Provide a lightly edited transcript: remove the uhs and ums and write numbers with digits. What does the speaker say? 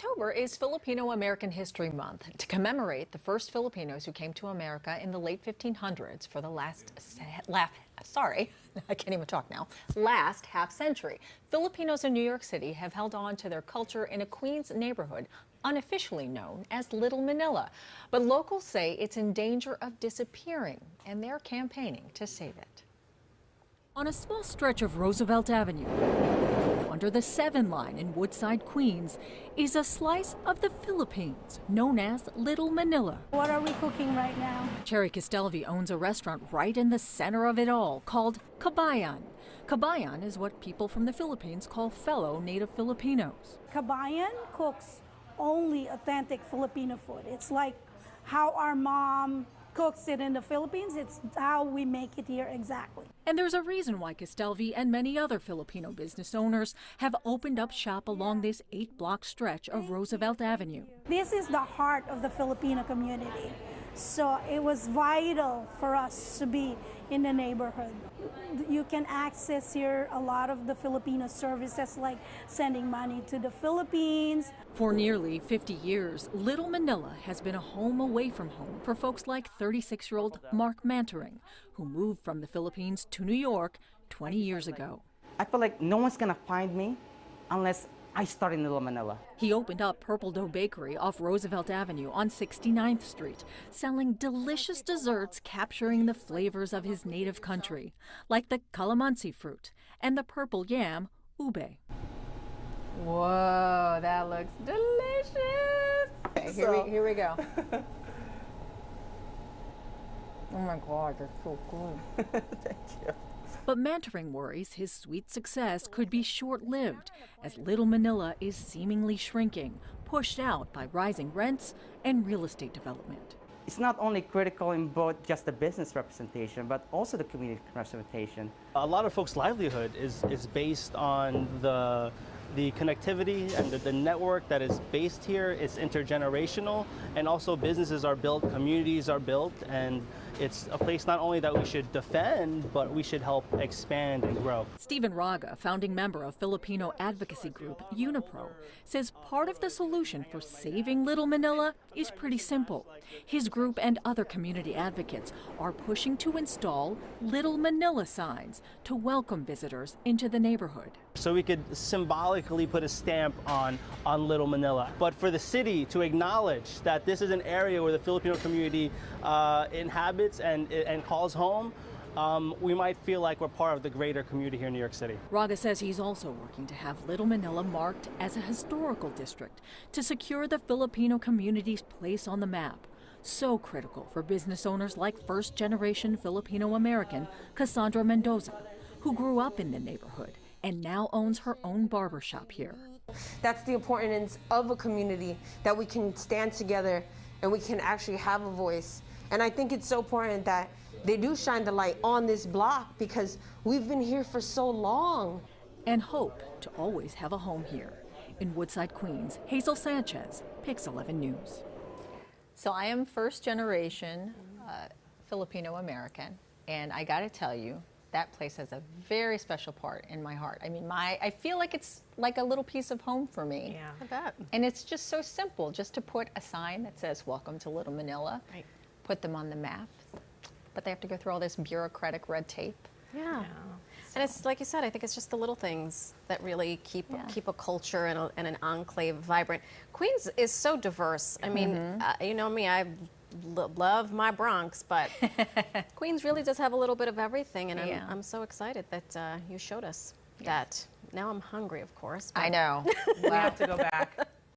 October is Filipino-American History Month to commemorate the first Filipinos who came to America in the late 1500s for the last half century. Filipinos in New York City have held on to their culture in a Queens neighborhood unofficially known as Little Manila. But locals say it's in danger of disappearing, and they're campaigning to save it. On a small stretch of Roosevelt Avenue, under the 7 line in Woodside, Queens, is a slice of the Philippines known as Little Manila. What are we cooking right now? Cherry CASTELLVI owns a restaurant right in the center of it all called Kabayan. Kabayan is what people from the Philippines call fellow native Filipinos. Kabayan cooks only authentic Filipino food. It's like how our mom cooks it in the Philippines. It's how we make it here exactly. And there's a reason why CASTELLVI and many other Filipino business owners have opened up shop along this 8-block stretch of Roosevelt Avenue. This is the heart of the Filipino community. So it was vital for us to be in the neighborhood. You can access here a lot of the Filipino services like sending money to the Philippines. For nearly 50 years, Little Manila has been a home away from home for folks like 36-year-old Mark Mantering, who moved from the Philippines to New York 20 years ago. I feel like no one's gonna find me unless I start in Little Manila. He opened up Purple Dough Bakery off Roosevelt Avenue on 69th Street, selling delicious desserts capturing the flavors of his native country, like the calamansi fruit and the purple yam, ube. Whoa, that looks delicious. Okay, here we go. Oh my God, that's so good. Thank you. But Mantering worries his sweet success could be short-lived, as Little Manila is seemingly shrinking, pushed out by rising rents and real estate development. It's not only critical in both just the business representation, but also the community representation. A lot of folks' livelihood is based on the connectivity and the network that is based here. It's intergenerational, and also businesses are built, communities are built, and it's a place not only that we should defend, but we should help expand and grow. Stephen Raga, founding member of Filipino advocacy group Unipro, says part of the solution for saving Little Manila is pretty simple. His group and other community advocates are pushing to install Little Manila signs to welcome visitors into the neighborhood. So we could symbolically put a stamp on Little Manila. But for the city to acknowledge that this is an area where the Filipino community inhabits and calls home, we might feel like we're part of the greater community here in New York City. Raga says he's also working to have Little Manila marked as a historical district to secure the Filipino community's place on the map. So critical for business owners like first-generation Filipino-American Cassandra Mendoza, who grew up in the neighborhood and now owns her own barbershop here. That's the importance of a community, that we can stand together and we can actually have a voice. And I think it's so important that they do shine the light on this block because we've been here for so long. And hope to always have a home here. In Woodside, Queens, Hazel Sanchez, Pix 11 News. So I am first generation Filipino-American, and I gotta tell you, that place has a very special part in my heart. I mean, I feel like it's like a little piece of home for me. Yeah, I bet. And it's just so simple, just to put a sign that says, "Welcome to Little Manila," Right. Put them on the map. But they have to go through all this bureaucratic red tape. Yeah. And it's like you said, I think it's just the little things that really keep a culture and an enclave vibrant. Queens is so diverse. I mean, you know me, I love my Bronx, but Queens really does have a little bit of everything, and I'm so excited that you showed us that. Now I'm hungry, of course. I know. We have to go back.